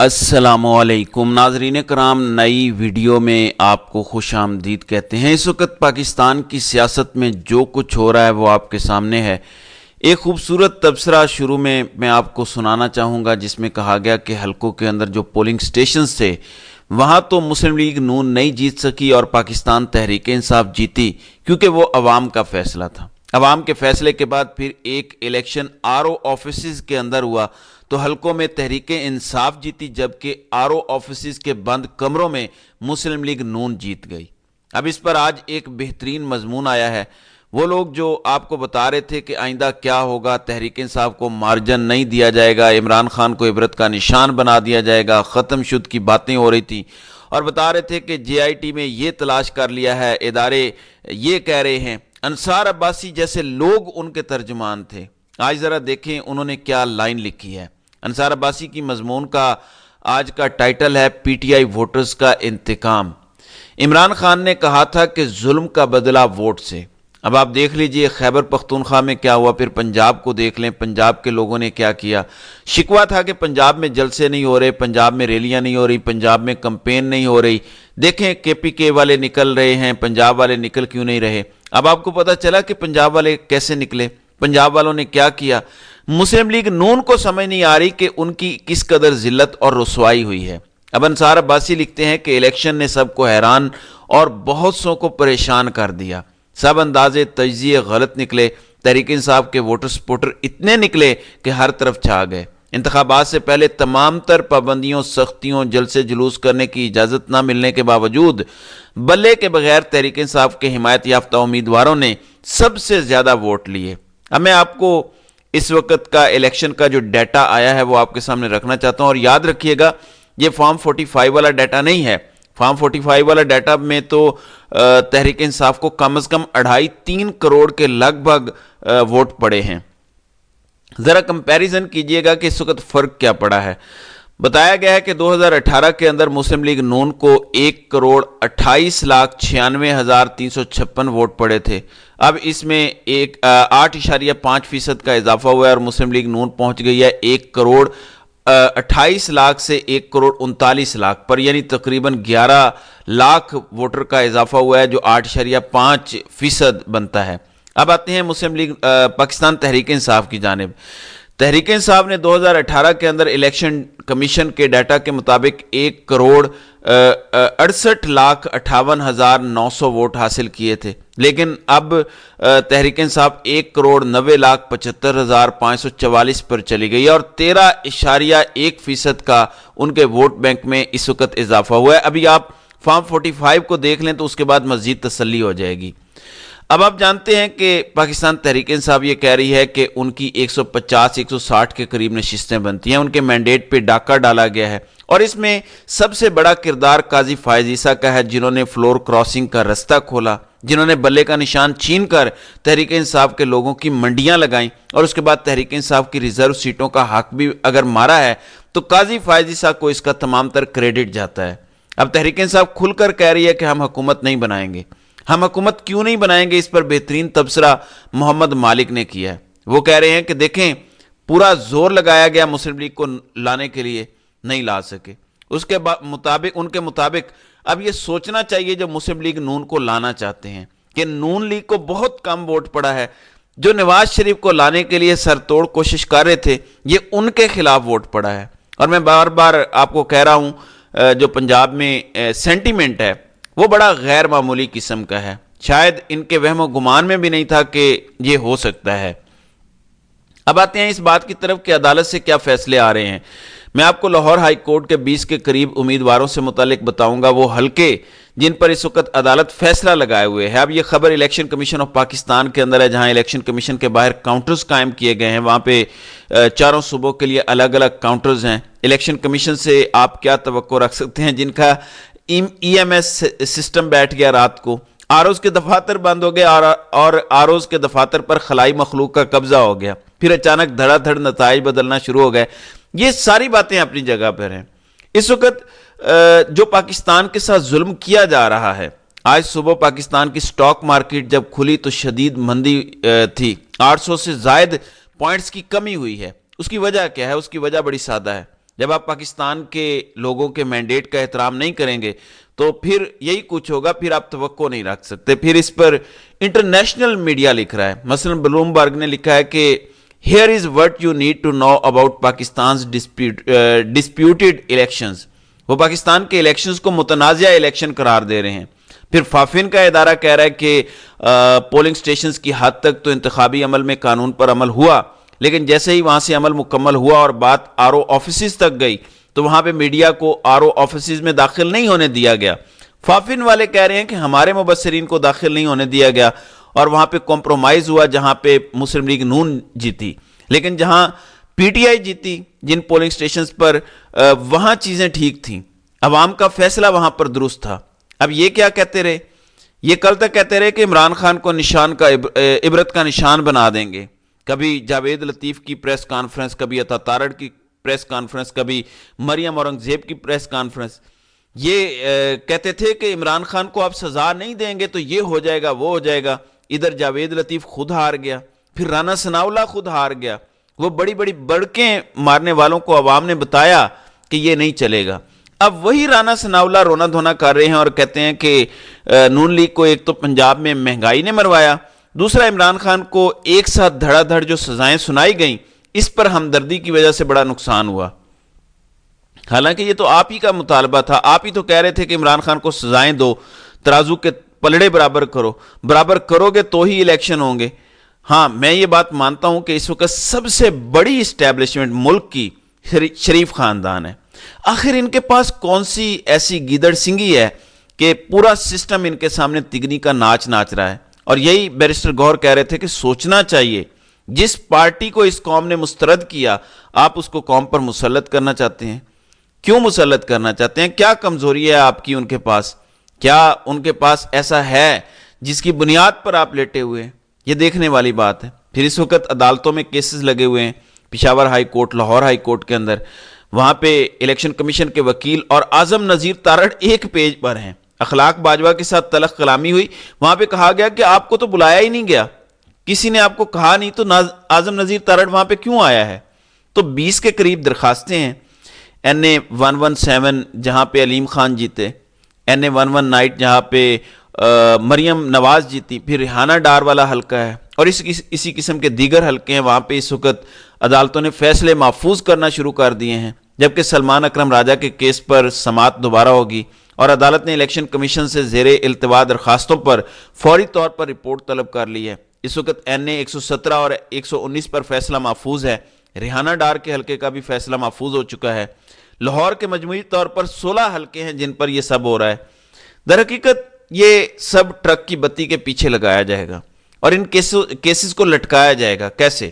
السلام علیکم ناظرین کرام، نئی ویڈیو میں آپ کو خوش آمدید کہتے ہیں۔ اس وقت پاکستان کی سیاست میں جو کچھ ہو رہا ہے وہ آپ کے سامنے ہے۔ ایک خوبصورت تبصرہ شروع میں آپ کو سنانا چاہوں گا، جس میں کہا گیا کہ حلقوں کے اندر جو پولنگ سٹیشنز تھے وہاں تو مسلم لیگ نون نہیں جیت سکی اور پاکستان تحریک انصاف جیتی، کیونکہ وہ عوام کا فیصلہ تھا۔ عوام کے فیصلے کے بعد پھر ایک الیکشن آر او آفیسز کے اندر ہوا تو حلقوں میں تحریک انصاف جیتی، جبکہ آر او آفیسز کے بند کمروں میں مسلم لیگ نون جیت گئی۔ اب اس پر آج ایک بہترین مضمون آیا ہے۔ وہ لوگ جو آپ کو بتا رہے تھے کہ آئندہ کیا ہوگا، تحریک انصاف کو مارجن نہیں دیا جائے گا، عمران خان کو عبرت کا نشان بنا دیا جائے گا، ختم شد کی باتیں ہو رہی تھی، اور بتا رہے تھے کہ جے آئی ٹی میں یہ تلاش کر لیا ہے، ادارے یہ کہہ رہے ہیں۔ انصار عباسی جیسے لوگ ان کے ترجمان تھے۔ آج ذرا دیکھیں انہوں نے کیا لائن لکھی ہے۔ انصار عباسی کی مضمون کا آج کا ٹائٹل ہے پی ٹی آئی ووٹرز کا انتقام۔ عمران خان نے کہا تھا کہ ظلم کا بدلہ ووٹ سے۔ اب آپ دیکھ لیجئے خیبر پختونخوا میں کیا ہوا، پھر پنجاب کو دیکھ لیں، پنجاب کے لوگوں نے کیا کیا۔ شکوہ تھا کہ پنجاب میں جلسے نہیں ہو رہے، پنجاب میں ریلیاں نہیں ہو رہی، پنجاب میں کمپین نہیں ہو رہی۔ دیکھیں کے پی کے والے نکل رہے ہیں، پنجاب والے نکل کیوں نہیں رہے؟ اب آپ کو پتا چلا کہ پنجاب والے کیسے نکلے، پنجاب والوں نے کیا کیا۔ مسلم لیگ نون کو سمجھ نہیں آ رہی کہ ان کی کس قدر ذلت اور رسوائی ہوئی ہے۔ اب انصار عباسی لکھتے ہیں کہ الیکشن نے سب کو حیران اور بہت سو کو پریشان کر دیا۔ سب اندازے تجزیے غلط نکلے، تحریک انصاف کے ووٹر سپورٹر اتنے نکلے کہ ہر طرف چھا گئے۔ انتخابات سے پہلے تمام تر پابندیوں، سختیوں، جلسے جلوس کرنے کی اجازت نہ ملنے کے باوجود بلے کے بغیر تحریک انصاف کے حمایت یافتہ امیدواروں نے سب سے زیادہ ووٹ لیے۔ اب میں آپ کو اس وقت کا الیکشن کا جو ڈیٹا آیا ہے وہ آپ کے سامنے رکھنا چاہتا ہوں، اور یاد رکھیے گا یہ فارم 45 والا ڈیٹا نہیں ہے۔ فارم 45 والا ڈیٹا میں تو تحریک انصاف کو کم از کم 2.5-3 کروڑ کے لگ بھگ ووٹ پڑے ہیں۔ ذرا کمپیریزن کیجئے گا کہ اس وقت فرق کیا پڑا ہے۔ بتایا گیا ہے کہ 2018 کے اندر مسلم لیگ نون کو 1,28,96,356 ووٹ پڑے تھے۔ اب اس میں 8.5% کا اضافہ ہوا ہے اور مسلم لیگ نون پہنچ گئی ہے 1,28,00,000 سے 1,39,00,000 پر، یعنی تقریباً 11 لاکھ ووٹر کا اضافہ ہوا ہے، جو 8.5% بنتا ہے۔ اب آتے ہیں مسلم لیگ پاکستان تحریک انصاف کی جانب۔ تحریک انصاف نے 2018 کے اندر الیکشن کمیشن کے ڈیٹا کے مطابق 1,68,58,900 ووٹ حاصل کیے تھے، لیکن اب تحریک انصاف 1,90,75,544 پر چلی گئی اور 13.1% کا ان کے ووٹ بینک میں اس وقت اضافہ ہوا ہے۔ ابھی آپ فارم 45 کو دیکھ لیں تو اس کے بعد مزید تسلی ہو جائے گی۔ اب آپ جانتے ہیں کہ پاکستان تحریک انصاف یہ کہہ رہی ہے کہ ان کی 150-160 کے قریب نشستیں بنتی ہیں، ان کے مینڈیٹ پہ ڈاکہ ڈالا گیا ہے، اور اس میں سب سے بڑا کردار قاضی فائز عیسیٰ کا ہے، جنہوں نے فلور کراسنگ کا رستہ کھولا، جنہوں نے بلے کا نشان چھین کر تحریک انصاف کے لوگوں کی منڈیاں لگائیں، اور اس کے بعد تحریک انصاف کی ریزرو سیٹوں کا حق بھی اگر مارا ہے تو قاضی فائز عیسیٰ کو اس کا تمام تر کریڈٹ جاتا ہے۔ اب تحریک انصاف کھل کر کہہ رہی ہے کہ ہم حکومت نہیں بنائیں گے۔ ہم حکومت کیوں نہیں بنائیں گے؟ اس پر بہترین تبصرہ محمد مالک نے کیا ہے۔ وہ کہہ رہے ہیں کہ دیکھیں پورا زور لگایا گیا مسلم لیگ کو لانے کے لیے، نہیں لا سکے۔ اس کے مطابق ان کے مطابق اب یہ سوچنا چاہیے جو مسلم لیگ نون کو لانا چاہتے ہیں کہ نون لیگ کو بہت کم ووٹ پڑا ہے، جو نواز شریف کو لانے کے لیے سر توڑ کوشش کر رہے تھے یہ ان کے خلاف ووٹ پڑا ہے۔ اور میں بار بار آپ کو کہہ رہا ہوں جو پنجاب میں سینٹیمنٹ ہے وہ بڑا غیر معمولی قسم کا ہے، شاید ان کے وہم و گمان میں بھی نہیں تھا کہ یہ ہو سکتا ہے۔ اب آتے ہیں اس بات کی طرف کہ عدالت سے کیا فیصلے آ رہے ہیں۔ میں آپ کو لاہور ہائی کورٹ کے 20 کے قریب امیدواروں سے متعلق بتاؤں گا، وہ حلقے جن پر اس وقت عدالت فیصلہ لگائے ہوئے ہے۔ اب یہ خبر الیکشن کمیشن آف پاکستان کے اندر ہے، جہاں الیکشن کمیشن کے باہر کاؤنٹرز قائم کیے گئے ہیں، وہاں پہ چاروں صوبوں کے لیے الگ الگ کاؤنٹرز ہیں۔ الیکشن کمیشن سے آپ کیا توقع رکھ سکتے ہیں، جن کا ای ایم ایس سسٹم بیٹھ گیا رات کو، آر اوز کے دفاتر بند ہو گئے اور آر اوز کے دفاتر پر خلائی مخلوق کا قبضہ ہو گیا، پھر اچانک دھڑا دھڑ نتائج بدلنا شروع ہو گئے۔ یہ ساری باتیں اپنی جگہ پر ہیں۔ اس وقت جو پاکستان کے ساتھ ظلم کیا جا رہا ہے، آج صبح پاکستان کی سٹاک مارکیٹ جب کھلی تو شدید مندی تھی، 800 سے زائد پوائنٹس کی کمی ہوئی ہے۔ اس کی وجہ کیا ہے؟ اس کی وجہ بڑی سادہ ہے، جب آپ پاکستان کے لوگوں کے مینڈیٹ کا احترام نہیں کریں گے تو پھر یہی کچھ ہوگا، پھر آپ توقع نہیں رکھ سکتے۔ پھر اس پر انٹرنیشنل میڈیا لکھ رہا ہے، مثلا بلومبرگ نے لکھا ہے کہ here is what you need to know about Pakistan's disputed elections, وہ پاکستان کے الیکشنز کو متنازع الیکشن قرار دے رہے ہیں۔ پھر فافن کا ادارہ کہہ رہا ہے کہ پولنگ سٹیشنز کی حد تک تو انتخابی عمل میں قانون پر عمل ہوا، لیکن جیسے ہی وہاں سے عمل مکمل ہوا اور بات آر او آفیسز تک گئی تو وہاں پہ میڈیا کو آر او آفیسز میں داخل نہیں ہونے دیا گیا۔ فافن والے کہہ رہے ہیں کہ ہمارے مبصرین کو داخل نہیں ہونے دیا گیا اور وہاں پہ کمپرومائز ہوا جہاں پہ مسلم لیگ نون جیتی، لیکن جہاں پی ٹی آئی جیتی جن پولنگ سٹیشنز پر وہاں چیزیں ٹھیک تھیں، عوام کا فیصلہ وہاں پر درست تھا۔ اب یہ کیا کہتے رہے، یہ کل تک کہتے رہے کہ عمران خان کو نشان کا عبرت کا نشان بنا دیں گے، کبھی جاوید لطیف کی پریس کانفرنس، کبھی عطا تارڑ کی پریس کانفرنس، کبھی مریم اورنگزیب کی پریس کانفرنس۔ یہ کہتے تھے کہ عمران خان کو آپ سزا نہیں دیں گے تو یہ ہو جائے گا وہ ہو جائے گا۔ ادھر جاوید لطیف خود ہار گیا، پھر رانا ثناءاللہ خود ہار گیا، وہ بڑی بڑی بڑکیں مارنے والوں کو عوام نے بتایا کہ یہ نہیں چلے گا۔ اب وہی رانا ثناءاللہ رونا دھونا کر رہے ہیں اور کہتے ہیں کہ نون لیگ کو ایک تو پنجاب میں مہنگائی نے مروایا، دوسرا عمران خان کو ایک ساتھ دھڑا دھڑ جو سزائیں سنائی گئیں اس پر ہمدردی کی وجہ سے بڑا نقصان ہوا۔ حالانکہ یہ تو آپ ہی کا مطالبہ تھا، آپ ہی تو کہہ رہے تھے کہ عمران خان کو سزائیں دو، ترازو کے پلڑے برابر کرو گے تو ہی الیکشن ہوں گے۔ ہاں میں یہ بات مانتا ہوں کہ اس وقت سب سے بڑی اسٹیبلشمنٹ ملک کی شریف خاندان ہے۔ آخر ان کے پاس کون سی ایسی گیدڑ سنگھی ہے کہ پورا سسٹم ان کے سامنے تگنی کا ناچ رہا ہے؟ اور یہی بیرسٹر گوہر کہہ رہے تھے کہ سوچنا چاہیے، جس پارٹی کو اس قوم نے مسترد کیا آپ اس کو قوم پر مسلط کرنا چاہتے ہیں۔ کیوں مسلط کرنا چاہتے ہیں؟ کیا کمزوری ہے آپ کی ان کے پاس؟ کیا ان کے پاس ایسا ہے جس کی بنیاد پر آپ لیٹے ہوئے ہیں؟ یہ دیکھنے والی بات ہے۔ پھر اس وقت عدالتوں میں کیسز لگے ہوئے ہیں، Peshawar high court, Lahore high court کے اندر، وہاں پہ الیکشن کمیشن کے وکیل اور اعظم نذیر تارڑ ایک پیج پر ہیں۔ اخلاق باجوہ کے ساتھ تلخ کلامی ہوئی، وہاں پہ کہا گیا کہ آپ کو تو بلایا ہی نہیں گیا، کسی نے آپ کو کہا نہیں، تو اعظم نذیر تارڑ وہاں پہ کیوں آیا ہے؟ تو 20 کے قریب درخواستیں ہیں۔ این اے 117 جہاں پہ علیم خان جیتے، این اے 11 نائٹ جہاں پہ مریم نواز جیتی، پھر ریحانہ ڈار والا حلقہ ہے اور اسی قسم کے دیگر حلقے ہیں، وہاں پہ اس وقت عدالتوں نے فیصلے محفوظ کرنا شروع کر دیے ہیں، جبکہ سلمان اکرم راجہ کے کیس پر سماعت دوبارہ ہوگی اور عدالت نے الیکشن کمیشن سے زیر التوا درخواستوں پر فوری طور پر رپورٹ طلب کر لی ہے۔ اس وقت این اے 117 اور 119 پر فیصلہ محفوظ ہے، ریحانہ ڈار کے حلقے کا بھی فیصلہ محفوظ ہو چکا ہے، لاہور کے مجموعی طور پر 16 حلقے ہیں جن پر یہ سب ہو رہا ہے۔ در حقیقت یہ سب ٹرک کی بتی کے پیچھے لگایا جائے گا اور ان کیسز کو لٹکایا جائے گا۔ کیسے؟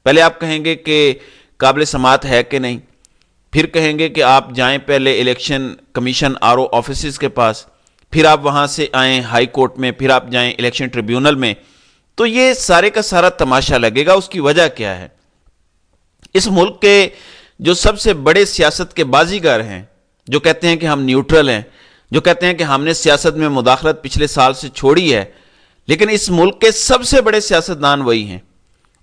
پہلے آپ کہیں گے کہ قابل سماعت ہے کہ نہیں، پھر کہیں گے کہ آپ جائیں پہلے election commission R O offices کے پاس، پھر آپ وہاں سے آئیں ہائی کورٹ میں، پھر آپ جائیں الیکشن ٹریبیونل میں، تو یہ سارے کا سارا تماشا لگے گا۔ اس کی وجہ کیا ہے؟ اس ملک کے جو سب سے بڑے سیاست کے بازیگر ہیں، جو کہتے ہیں کہ ہم نیوٹرل ہیں، جو کہتے ہیں کہ ہم نے سیاست میں مداخلت پچھلے سال سے چھوڑی ہے، لیکن اس ملک کے سب سے بڑے سیاستدان وہی ہیں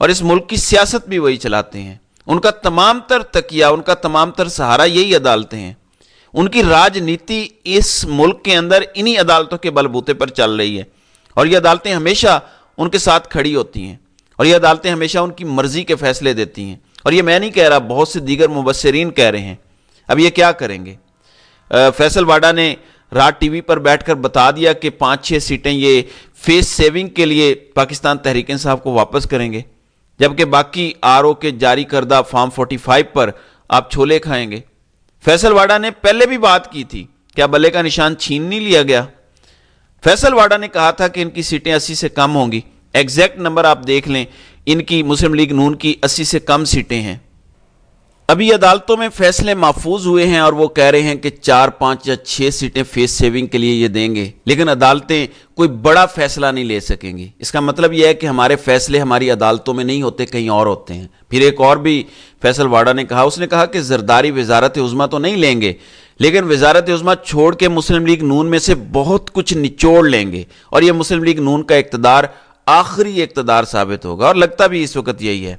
اور اس ملک کی سیاست بھی وہی چلاتے ہیں۔ ان کا تمام تر تکیہ، ان کا تمام تر سہارا یہی عدالتیں ہیں۔ ان کی راجنیتی اس ملک کے اندر انہی عدالتوں کے بل بوتے پر چل رہی ہے اور یہ عدالتیں ہمیشہ ان کے ساتھ کھڑی ہوتی ہیں اور یہ عدالتیں ہمیشہ ان کی مرضی کے فیصلے دیتی ہیں۔ اور یہ میں نہیں کہہ رہا، بہت سے دیگر مبصرین کہہ رہے ہیں۔ اب یہ کیا کریں گے؟ فیصل واڈا نے رات ٹی وی پر بیٹھ کر بتا دیا کہ 5-6 سیٹیں یہ فیس سیونگ کے لیے پاکستان تحریک انصاف کو واپس کریں گے، جبکہ باقی آر او کے جاری کردہ فارم 45 پر آپ چھولے کھائیں گے۔ فیصل واڈا نے پہلے بھی بات کی تھی، کیا بلے کا نشان چھین نہیں لیا گیا؟ فیصل واڈا نے کہا تھا کہ ان کی سیٹیں 80 سے کم ہوں گی، ایگزیکٹ نمبر آپ دیکھ لیں، ان کی مسلم لیگ نون کی 80 سے کم سیٹیں ہیں۔ ابھی عدالتوں میں فیصلے محفوظ ہوئے ہیں اور وہ کہہ رہے ہیں کہ 4, 5 یا 6 سیٹیں فیس سیونگ کے لیے یہ دیں گے، لیکن عدالتیں کوئی بڑا فیصلہ نہیں لے سکیں گی۔ اس کا مطلب یہ ہے کہ ہمارے فیصلے ہماری عدالتوں میں نہیں ہوتے، کہیں اور ہوتے ہیں۔ پھر ایک اور بھی فیصل واڈا نے کہا، اس نے کہا کہ زرداری وزارت عظمیٰ تو نہیں لیں گے، لیکن وزارت عظمیٰ چھوڑ کے مسلم لیگ نون میں سے بہت کچھ نچوڑ لیں گے اور یہ مسلم لیگ نون کا اقتدار آخری اقتدار ثابت ہوگا، اور لگتا بھی اس وقت یہی ہے۔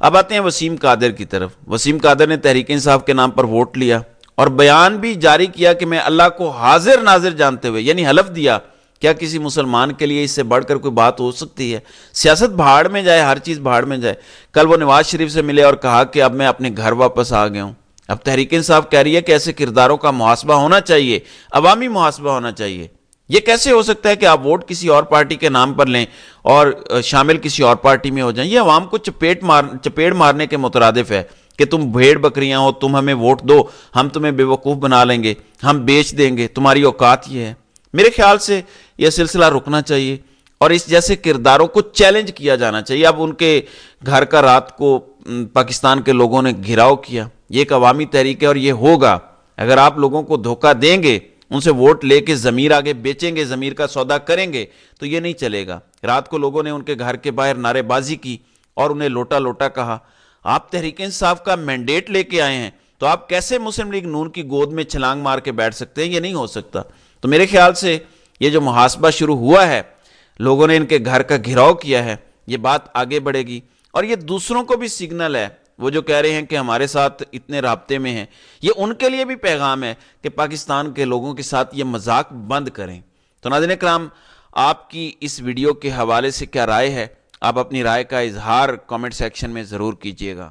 اب آتے ہیں وسیم قادر کی طرف۔ وسیم قادر نے تحریک انصاف کے نام پر ووٹ لیا اور بیان بھی جاری کیا کہ میں اللہ کو حاضر ناظر جانتے ہوئے، یعنی حلف دیا، کیا کسی مسلمان کے لیے اس سے بڑھ کر کوئی بات ہو سکتی ہے؟ سیاست بھاڑ میں جائے، ہر چیز بھاڑ میں جائے۔ کل وہ نواز شریف سے ملے اور کہا کہ اب میں اپنے گھر واپس آ گیا ہوں۔ اب تحریک انصاف کہہ رہی ہے کہ ایسے کرداروں کا محاسبہ ہونا چاہیے، عوامی محاسبہ ہونا چاہیے۔ یہ کیسے ہو سکتا ہے کہ آپ ووٹ کسی اور پارٹی کے نام پر لیں اور شامل کسی اور پارٹی میں ہو جائیں؟ یہ عوام کو چپیڑ مارنے کے مترادف ہے کہ تم بھیڑ بکریاں ہو، تم ہمیں ووٹ دو، ہم تمہیں بے وقوف بنا لیں گے، ہم بیچ دیں گے، تمہاری اوقات یہ ہے۔ میرے خیال سے یہ سلسلہ رکنا چاہیے اور اس جیسے کرداروں کو چیلنج کیا جانا چاہیے۔ اب ان کے گھر کا رات کو پاکستان کے لوگوں نے گھیراؤ کیا، یہ ایک عوامی تحریک ہے اور یہ ہوگا۔ اگر آپ لوگوں کو دھوکہ دیں گے، ان سے ووٹ لے کے ضمیر آگے بیچیں گے، ضمیر کا سودا کریں گے، تو یہ نہیں چلے گا۔ رات کو لوگوں نے ان کے گھر کے باہر نعرے بازی کی اور انہیں لوٹا لوٹا کہا۔ آپ تحریک انصاف کا مینڈیٹ لے کے آئے ہیں تو آپ کیسے مسلم لیگ نون کی گود میں چھلانگ مار کے بیٹھ سکتے ہیں؟ یہ نہیں ہو سکتا۔ تو میرے خیال سے یہ جو محاسبہ شروع ہوا ہے، لوگوں نے ان کے گھر کا گھیراؤ کیا ہے، یہ بات آگے بڑھے گی اور یہ دوسروں کو بھی سگنل ہے۔ وہ جو کہہ رہے ہیں کہ ہمارے ساتھ اتنے رابطے میں ہیں، یہ ان کے لیے بھی پیغام ہے کہ پاکستان کے لوگوں کے ساتھ یہ مذاق بند کریں۔ تو ناظرین کرام، آپ کی اس ویڈیو کے حوالے سے کیا رائے ہے؟ آپ اپنی رائے کا اظہار کامنٹ سیکشن میں ضرور کیجیے گا۔